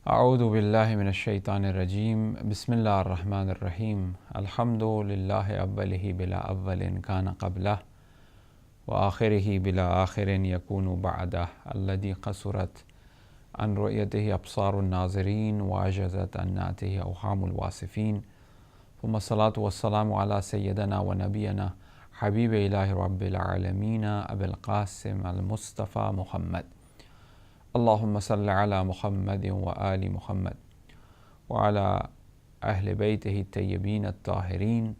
أعوذ بالله من الشيطان الرجيم بسم الله الرحمن الرحيم الحمد لله أوله بلا أول كان قبله وآخره بلا آخر يكون بعده الذي قصرت عن رؤيته أبصار الناظرين وعجزت عن نعته أوهام الواصفين ثم الصلاة والسلام على سيدنا ونبينا حبيب إله رب العالمين أبي القاسم المصطفى محمد اللهم صل على محمد وآل محمد وعلى أهل بيته الطيبين الطاهرين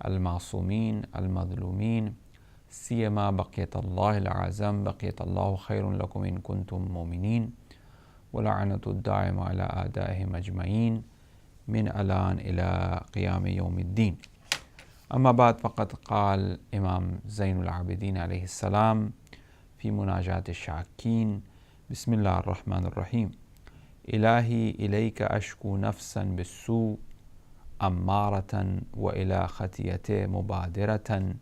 المعصومين المظلومين سيما بقية الله الأعظم بقية الله خير لكم إن كنتم مؤمنين ولعنة الدائم على أعدائهم أجمعين من الآن إلى قيام يوم الدين. أما بعد، فقد قال إمام زين العابدين عليه السلام في مناجاة الشاكين: بسم الله الرحمن الرحيم. إلهي إليك أشكو نفسا بالسوء أمارة وإلى خطيته مبادرة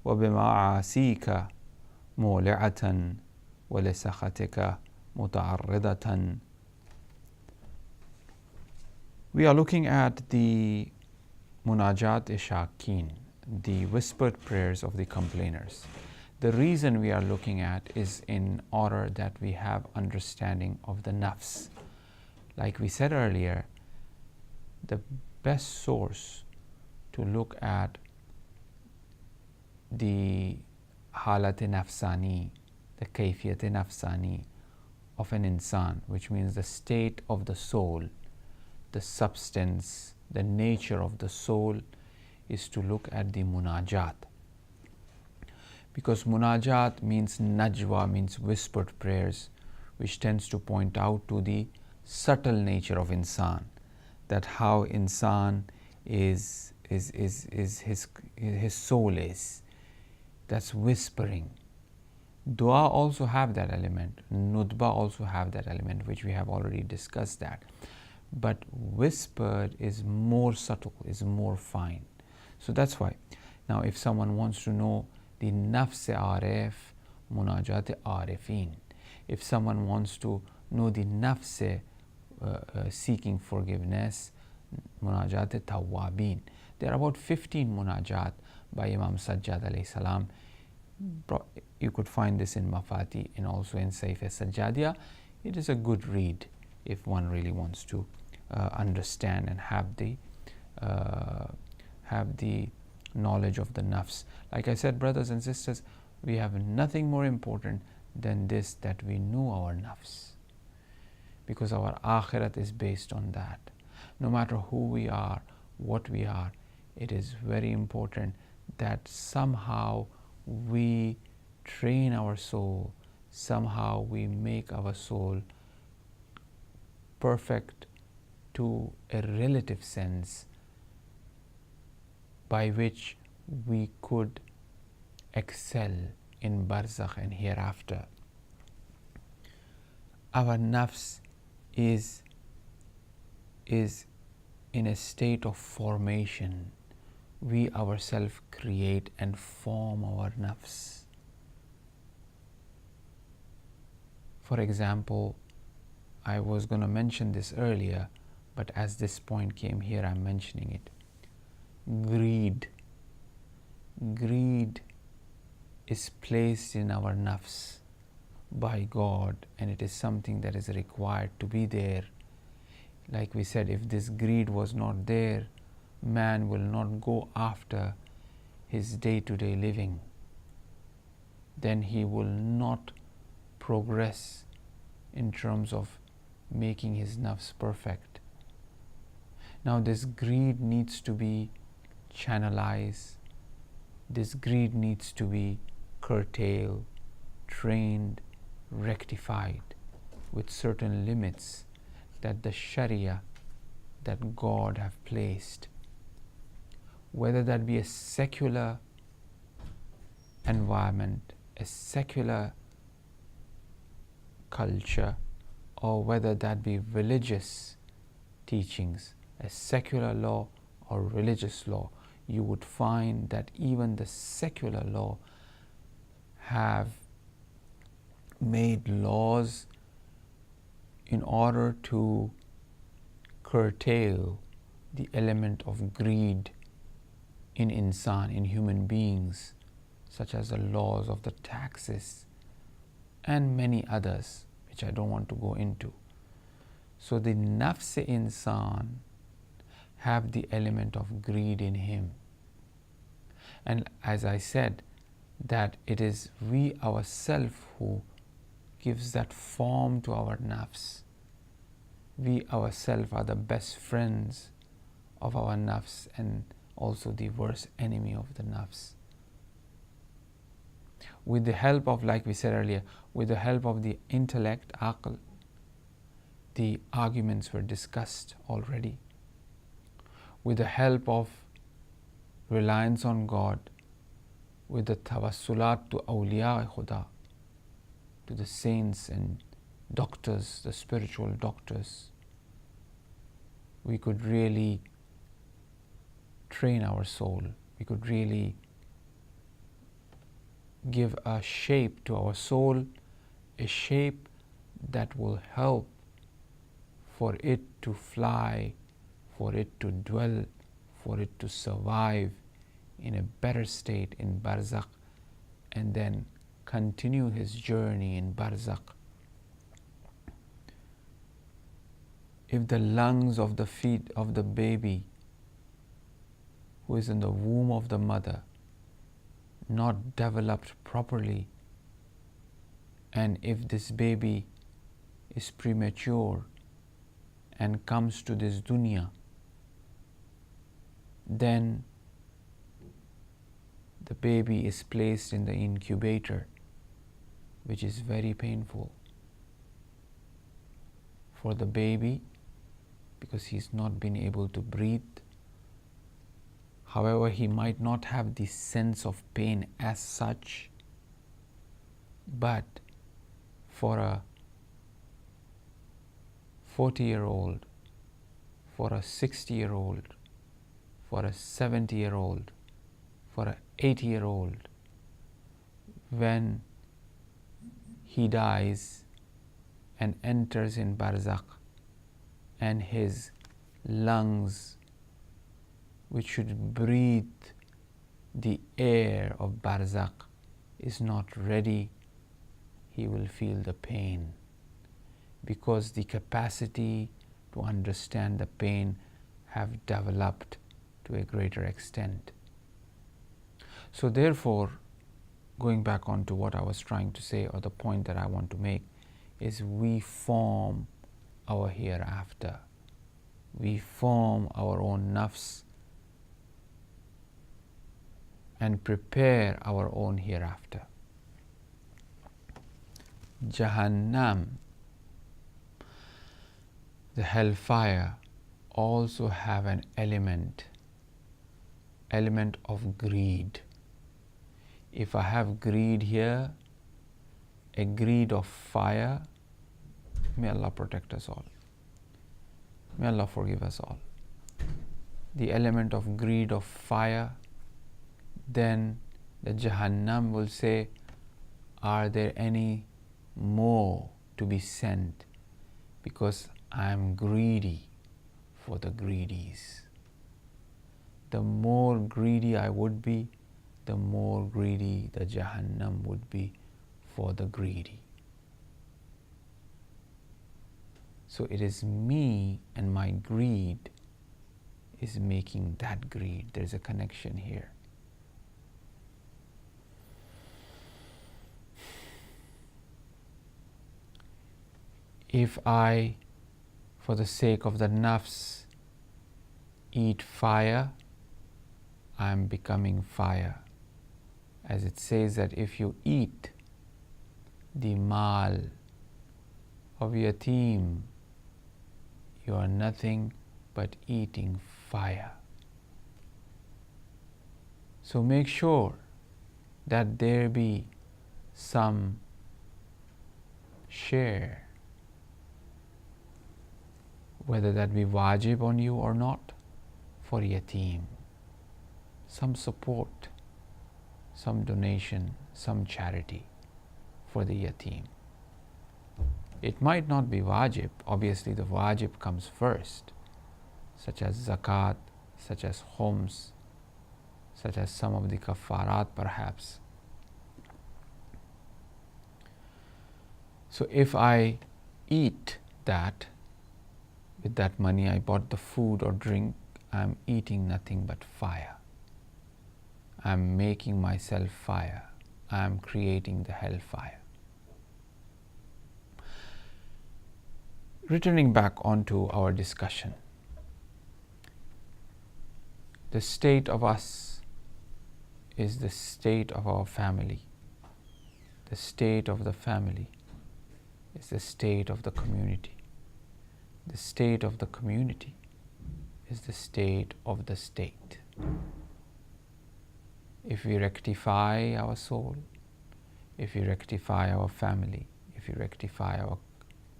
وبمعاصيك مولعة ولسخطك متعرضة. We are looking at the Munajat Shakin, the whispered prayers of the complainers. The reason we are looking at is in order that we have understanding of the nafs. Like we said earlier, the best source to look at the halat nafsani, the kayfiyat nafsani of an insan, which means the state of the soul, the substance, the nature of the soul, is to look at the munajat. Because munajat means najwa, means whispered prayers, which tends to point out to the subtle nature of insan, that how insan is his soul is. That's whispering. Dua also have that element. Nudba also have that element, which we have already discussed that. But whispered is more subtle, is more fine. So that's why. Now if someone wants to know the nafs arif, munajat arifin. If someone wants to know the nafs seeking forgiveness, munajat tawwabin. There are about 15 munajat by Imam Sajjad alayhi salam. You could find this in Mafati and also in Saif Sajjadia. It is a good read if one really wants to understand and have the knowledge of the nafs. Like I said, brothers and sisters, we have nothing more important than this, that we know our nafs, because our akhirat is based on that. No matter who we are, what we are, it is very important that somehow we train our soul, somehow we make our soul perfect to a relative sense, by which we could excel in barzakh and hereafter. Our nafs is in a state of formation. We ourselves create and form our nafs. For example, I was going to mention this earlier, but as this point came here, I'm mentioning it. Greed is placed in our nafs by God, and it is something that is required to be there. Like we said, if this greed was not there, man will not go after his day-to-day living. Then he will not progress in terms of making his nafs perfect. Now this greed needs to be channelized. This greed needs to be curtailed, trained, rectified with certain limits that the Sharia, that God have placed. Whether that be a secular environment, a secular culture, or whether that be religious teachings, a secular law or religious law, you would find that even the secular law have made laws in order to curtail the element of greed in insan, in human beings, such as the laws of the taxes and many others, which I don't want to go into. So the nafs-e-insan have the element of greed in him. And as I said, that it is we ourselves who gives that form to our nafs. We ourselves are the best friends of our nafs and also the worst enemy of the nafs. With the help of, like we said earlier, with the help of the intellect, aql, the arguments were discussed already. With the help of reliance on God, with the tawassulat to awliya khuda, to the saints and doctors, the spiritual doctors, we could really train our soul. We could really give a shape to our soul, a shape that will help for it to fly, for it to dwell, for it to survive in a better state in barzakh, and then continue his journey in barzakh. If the lungs of the feet of the baby who is in the womb of the mother not developed properly, and if this baby is premature and comes to this dunya, then the baby is placed in the incubator, which is very painful for the baby because he's not been able to breathe. However, he might not have the sense of pain as such, but for a 40-year-old, for a 60-year-old, for a 70-year-old, for an 80-year-old, when he dies and enters in barzakh, and his lungs, which should breathe the air of barzakh, is not ready, he will feel the pain, because the capacity to understand the pain have developed to a greater extent. So therefore, going back on to what I was trying to say, or the point that I want to make, is we form our hereafter. We form our own nafs and prepare our own hereafter. Jahannam, the hellfire, also have an element of greed. If I have greed here, a greed of fire, may Allah protect us all. May Allah forgive us all. The element of greed of fire, then the Jahannam will say, are there any more to be sent? Because I am greedy for the greedies. The more greedy I would be, the more greedy the Jahannam would be for the greedy. So it is me and my greed is making that greed. There's a connection here. If I, for the sake of the nafs, eat fire, I am becoming fire. As it says that if you eat the mal of yatim, you are nothing but eating fire. So make sure that there be some share, whether that be wajib on you or not, for yatim. Some support, some donation, some charity for the yatim. It might not be wajib. Obviously, the wajib comes first, such as zakat, such as khums, such as some of the kafarat perhaps. So if I eat that, with that money I bought the food or drink, I'm eating nothing but fire. I'm making myself fire. I'm creating the hellfire. Returning back onto our discussion, the state of us is the state of our family. The state of the family is the state of the community. The state of the community is the state of the state. If we rectify our soul, if we rectify our family, if we rectify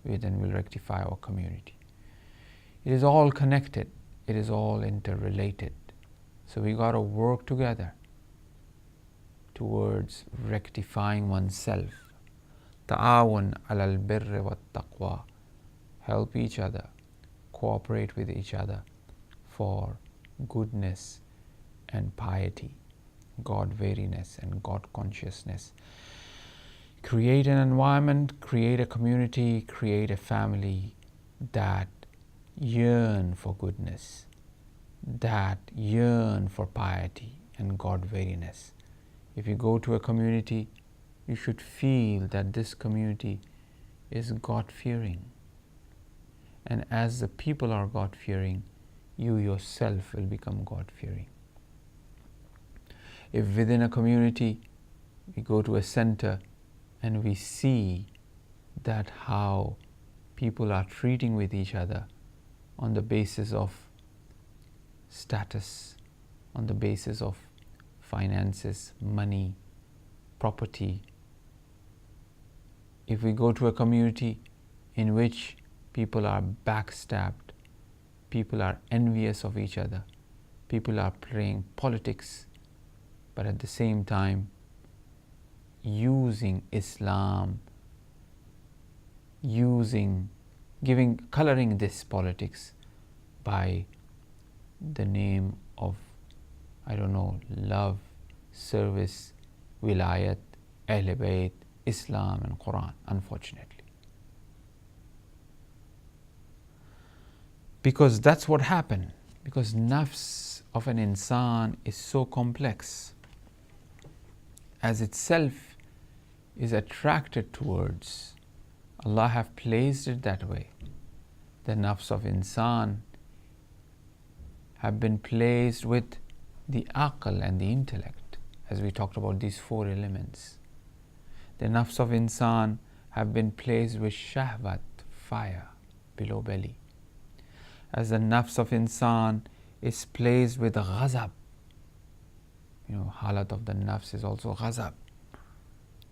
then we'll rectify our community. It is all connected. It is all interrelated. So we got to work together towards rectifying oneself. Ta'awun alal birri wat taqwa. Help each other, cooperate with each other for goodness and piety, God-wariness and God consciousness. Create an environment, create a community, create a family that yearn for goodness, that yearn for piety and God-wariness. If you go to a community, you should feel that this community is God-fearing. And as the people are God-fearing, you yourself will become God-fearing. If within a community we go to a center and we see that how people are treating with each other on the basis of status, on the basis of finances, money, property. If we go to a community in which people are backstabbed, people are envious of each other, people are playing politics, but at the same time using Islam, coloring this politics by the name of, love, service, wilayat, Ahl Bayt, Islam and Quran, unfortunately. Because that's what happened. Because nafs of an insan is so complex, as itself is attracted towards. Allah have placed it that way. The nafs of insan have been placed with the aql and the intellect, as we talked about these four elements. The nafs of insan have been placed with shahwat, fire, below belly. As the nafs of insan is placed with ghazab. Halat of the nafs is also ghazab.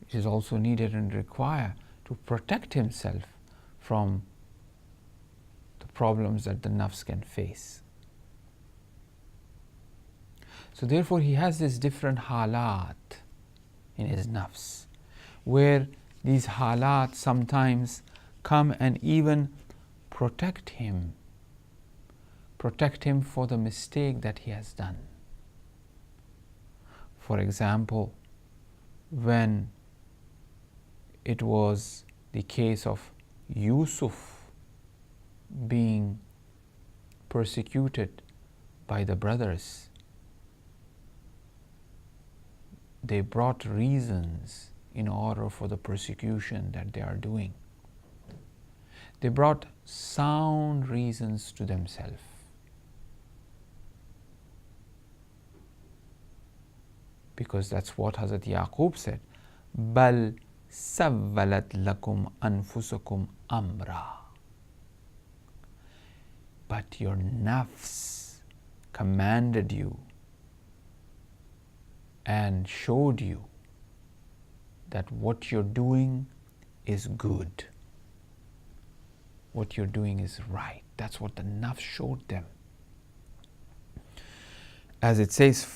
It is also needed and required to protect himself from the problems that the nafs can face. So therefore he has these different halat in his nafs, where these halat sometimes come and even protect him for the mistake that he has done. For example, when it was the case of Yusuf being persecuted by the brothers, they brought reasons in order for the persecution that they are doing. They brought sound reasons to themselves. Because that's what Hazrat Yaqub said. Bal savvalat lakum anfusukum amra. But your nafs commanded you and showed you that what you're doing is good. What you're doing is right. That's what the nafs showed them. As it says,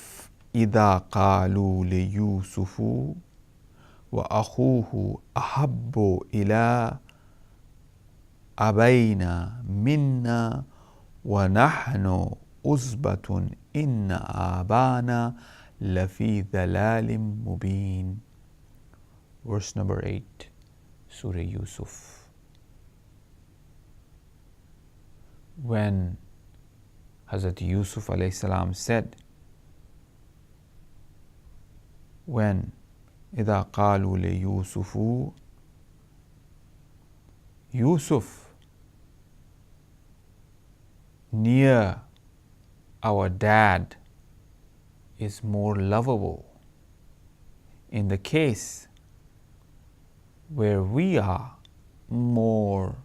إِذَا قَالُوا لِيُوسُفُ وَأَخُوهُ أَحَبُّ إِلَىٰ أبينا منا ونحن أصبة إن آبانا لفي ضلال مبين. Verse number 8, Surah Yusuf. When Hazrat Yusuf alayhi salam said, when إذا قالوا ليوسف, Yusuf, near our dad is more lovable. In the case where we are more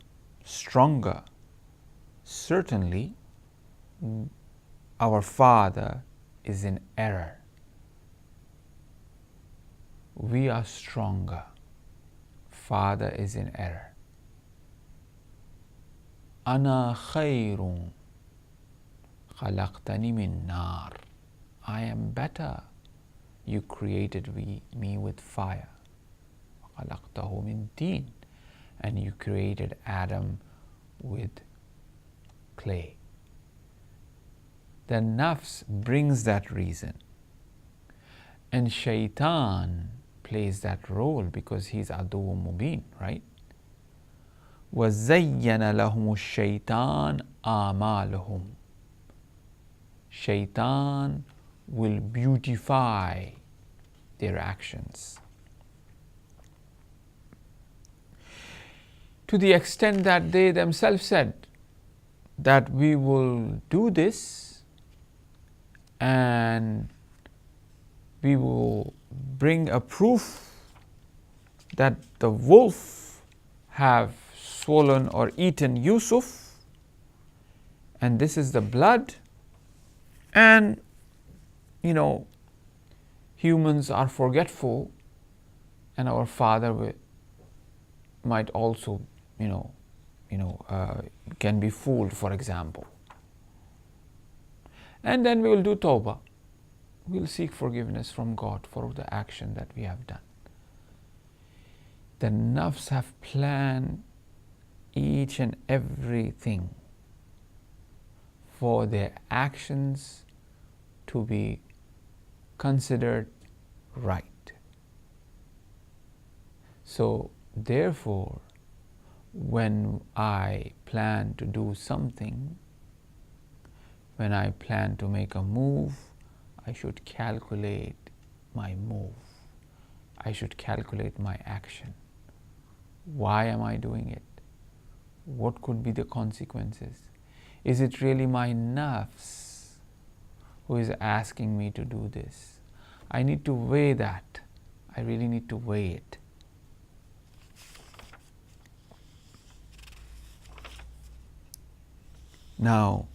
stronger, certainly our father is in error. We are stronger. Father is in error. Ana khayrun khalaqtani min nar. I am better. You created me with fire. Khalaqtahu min teen. And you created Adam with clay. The nafs brings that reason. And shaitan plays that role because he's adu mubin, right? وَزَيَّنَ لَهُمُ الشَّيْطَانُ آمَالُهُم. Shaitan will beautify their actions. To the extent that they themselves said that we will do this and we will bring a proof that the wolf have swollen or eaten Yusuf, and this is the blood, and humans are forgetful, and our father might also can be fooled, for example. And then we will do tawbah. We will seek forgiveness from God for the action that we have done. The nafs have planned each and everything for their actions to be considered right. So therefore, when I plan to do something, when I plan to make a move, I should calculate my move. I should calculate my action. Why am I doing it? What could be the consequences? Is it really my nafs who is asking me to do this? I need to weigh that. I really need to weigh it. Now,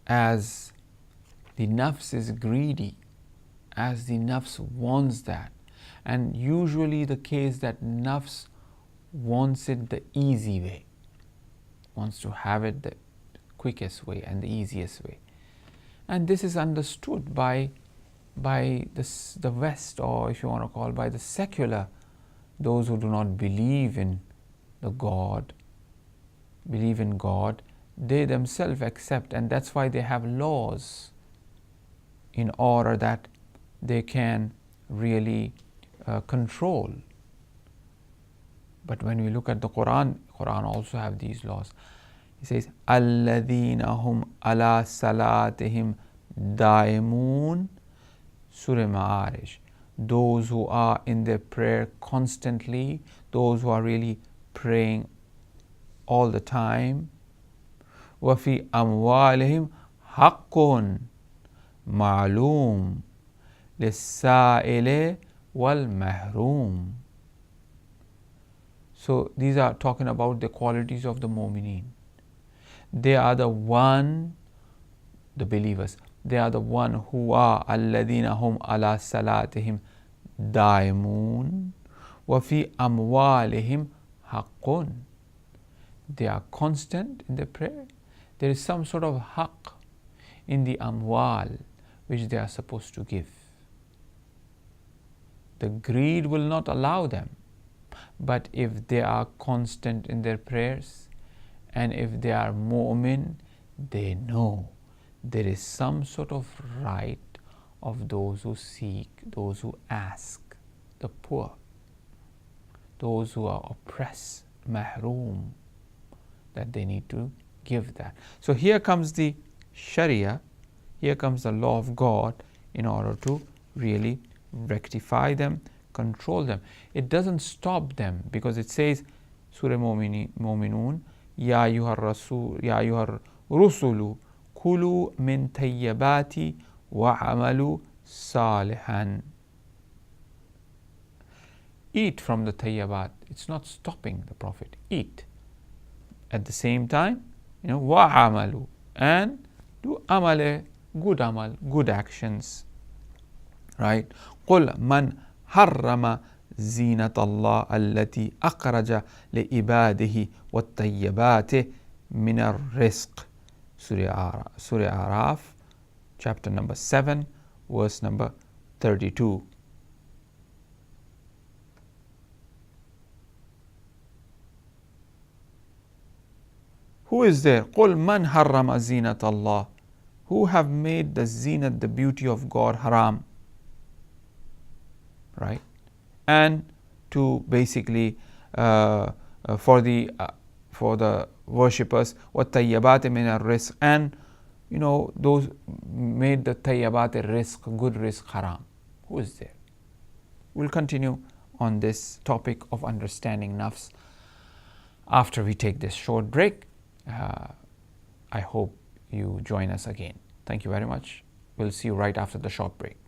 as the nafs is greedy, as the nafs wants that, and usually the case that nafs wants it the easy way, wants to have it the quickest way and the easiest way. And this is understood by the West, or if you want to call by the secular, those who do not believe in God, they themselves accept, and that's why they have laws in order that they can really control. But when we look at the Quran also have these laws. It says, الَّذِينَ هُمْ عَلَى صَلَاتِهِمْ دَائِمُونَ. Surah Ma'arij. Those who are in their prayer constantly, those who are really praying all the time. وَفِي أَمْوَالِهِمْ حَقٌّ مَعْلُومٌ لِلسَّائِلِ وَالْمَحْرُومِ. So these are talking about the qualities of the mu'mineen. They are the believers. They are the one who are الَّذِينَ هُمْ عَلَى صَلَاتِهِمْ دَائِمُونَ وَفِي أَمْوَالِهِمْ حَقٌّ. They are constant in their prayer. There is some sort of haqq in the amwal which they are supposed to give. The greed will not allow them. But if they are constant in their prayers, and if they are mu'min, they know there is some sort of right of those who seek, those who ask, the poor, those who are oppressed, mahroom, that they need to give that. So here comes the Sharia, here comes the law of God in order to really rectify them, control them. It doesn't stop them, because it says, Surah Mu'minun, Ya ayyuhar rasul, Ya ayyuhar rusulu, kulu min tayyibati wa amalu salihan. Eat from the tayyibat. It's not stopping the Prophet. Eat. At the same time, wa amalu, and do amale, good amal, good actions. Right? قل من حرم زينة الله التي أخرج لعباده والطيبات من الرزق. Surah Araf, chapter number 7, verse number 32. Who is there? قل من حرم زينة الله. Who have made the zinat, the beauty of God, haram? Right? And to basically for the worshippers, وَالطَّيَّبَاتِ مِنَ الرِّزْقِ, and those made the tayyabat rizq, good rizq, haram. Who is there? We'll continue on this topic of understanding nafs after we take this short break. I hope you join us again. Thank you very much. We'll see you right after the short break.